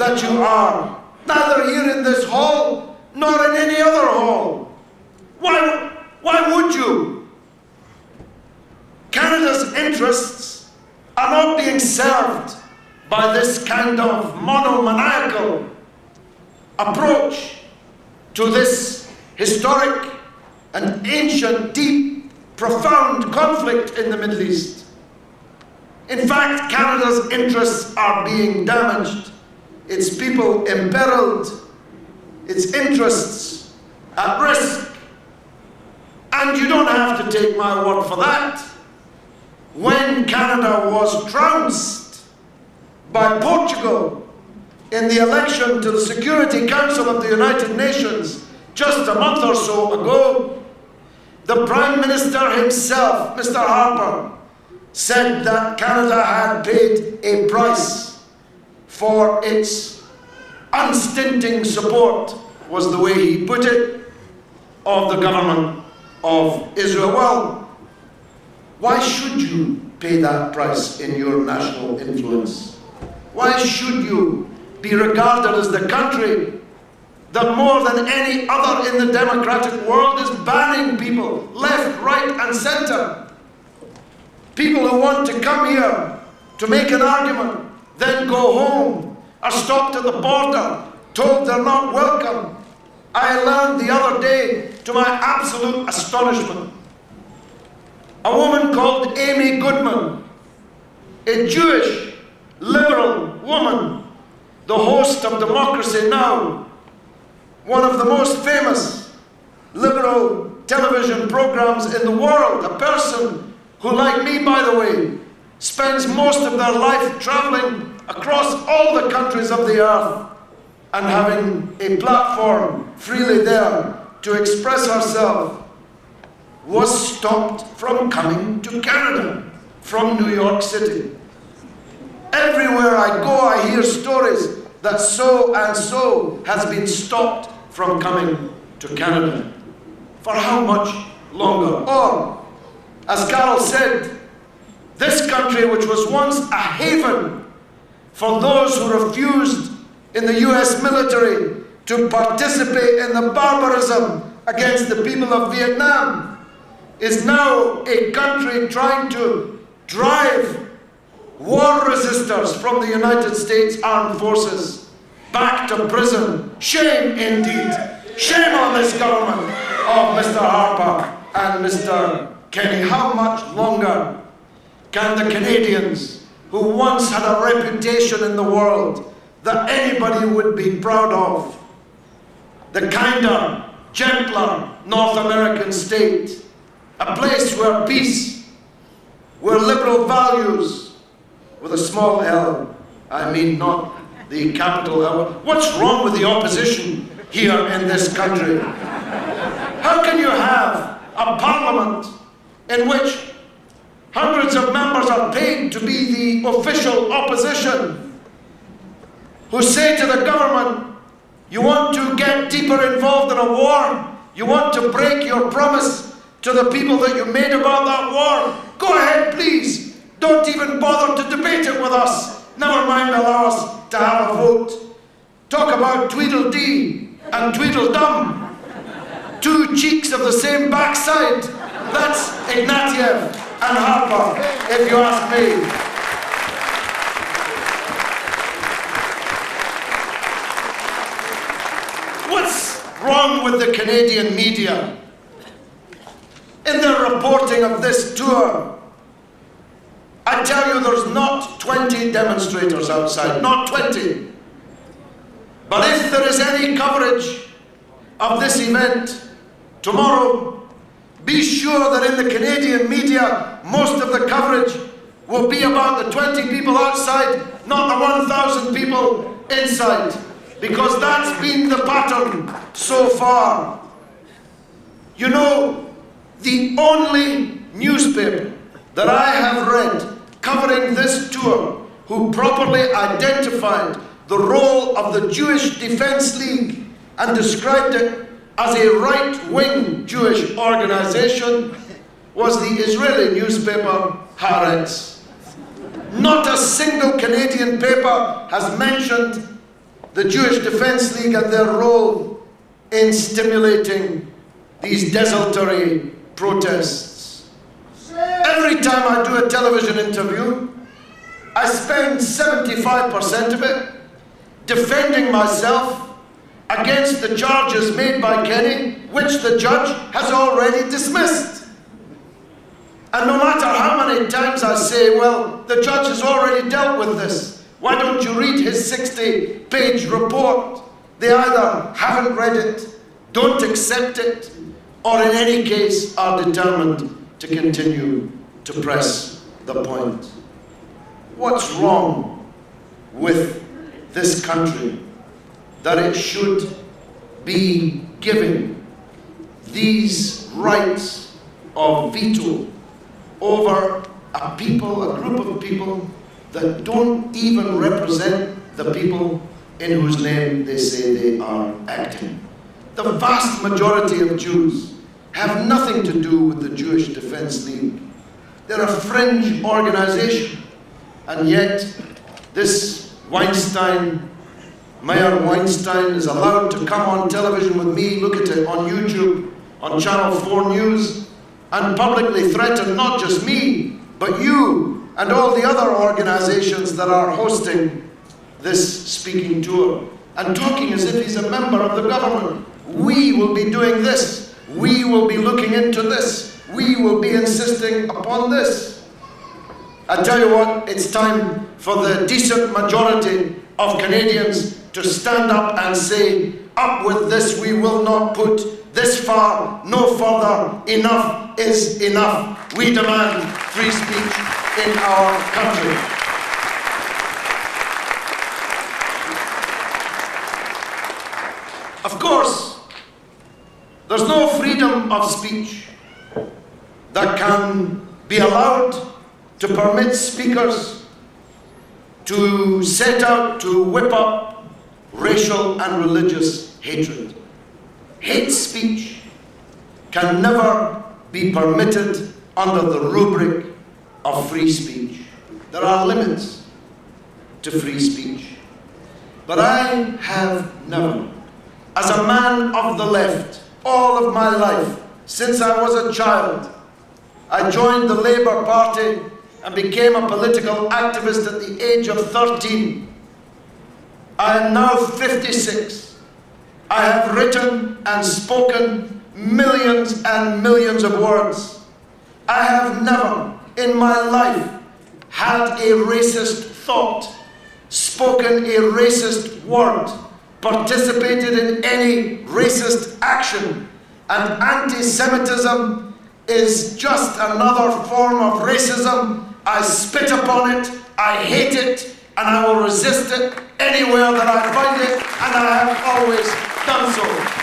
that you are, neither here in this hall nor in any other hall. Why would you? Canada's interests are not being served by this kind of monomaniacal approach to this historic and ancient, deep, profound conflict in the Middle East. In fact, Canada's interests are being damaged, its people imperiled, its interests at risk. And you don't have to take my word for that. When Canada was trounced by Portugal in the election to the Security Council of the United Nations just a month or so ago, the Prime Minister himself, Mr. Harper, said that Canada had paid a price for its unstinting support, was the way he put it, of the government of Israel. Well, why should you pay that price in your national influence? Why should you be regarded as the country that more than any other in the democratic world is banning people left, right and centre? People who want to come here to make an argument, then go home, are stopped at the border, told they're not welcome. I learned the other day, to my absolute astonishment, a woman called Amy Goodman, a Jewish liberal woman, the host of Democracy Now!, one of the most famous liberal television programs in the world, a person who, like me, by the way, spends most of their life traveling across all the countries of the earth and having a platform freely there to express herself, was stopped from coming to Canada from New York City. Everywhere I go, I hear stories that so and so has been stopped from coming to Canada. For how much longer? Or, as Carol said, this country, which was once a haven for those who refused in the US military to participate in the barbarism against the people of Vietnam, is now a country trying to drive war resistors from the United States Armed Forces back to prison. Shame indeed. Shame on this government of Mr. Harper and Mr. Kenny. How much longer can the Canadians, who once had a reputation in the world that anybody would be proud of, the kinder, gentler North American state, a place where peace, where liberal values, with a small L, I mean not the capital L. What's wrong with the opposition here in this country? How can you have a parliament in which hundreds of members are paid to be the official opposition, who say to the government, you want to get deeper involved in a war, you want to break your promise to the people that you made about that war, go ahead please, don't even bother to debate it with us, never mind allow us to have a vote. Talk about Tweedledee and Tweedledum, two cheeks of the same backside. That's Ignatieff and Harper, if you ask me. What's wrong with the Canadian media? In their reporting of this tour, I tell you there's not 20 demonstrators outside, not 20. But if there is any coverage of this event tomorrow, be sure that in the Canadian media, most of the coverage will be about the 20 people outside, not the 1,000 people inside, because that's been the pattern so far. You know, the only newspaper that I have read covering this tour who properly identified the role of the Jewish Defense League and described it as a right-wing Jewish organization was the Israeli newspaper Haaretz. Not a single Canadian paper has mentioned the Jewish Defence League and their role in stimulating these desultory protests. Every time I do a television interview, I spend 75% of it defending myself against the charges made by Kenny, which the judge has already dismissed. And no matter how many times I say, well, the judge has already dealt with this, why don't you read his 60-page report? They either haven't read it, don't accept it, or in any case are determined to continue to press the point. What's wrong with this country that it should be giving these rights of veto over a people, a group of people that don't even represent the people in whose name they say they are acting? The vast majority of Jews have nothing to do with the Jewish Defence League. They're a fringe organization, and yet this Weinstein, Mayor Weinstein, is allowed to come on television with me, look at it on YouTube, on Channel 4 News, and publicly threaten not just me, but you and all the other organizations that are hosting this speaking tour, and talking as if he's a member of the government. We will be doing this. We will be looking into this. We will be insisting upon this. I tell you what, it's time for the decent majority of Canadians to stand up and say, up with this, we will not put this far, no further, enough is enough. We demand free speech in our country. Of course, there's no freedom of speech that can be allowed to permit speakers to set out to whip up racial and religious hatred. Hate speech can never be permitted under the rubric of free speech. There are limits to free speech. But I have never, as a man of the left, all of my life, since I was a child, I joined the Labour Party and became a political activist at the age of 13. I am now 56. I have written and spoken millions and millions of words. I have never in my life had a racist thought, spoken a racist word, participated in any racist action, and anti-Semitism is just another form of racism. I spit upon it, I hate it, and I will resist it anywhere that I find it, and I have always done so.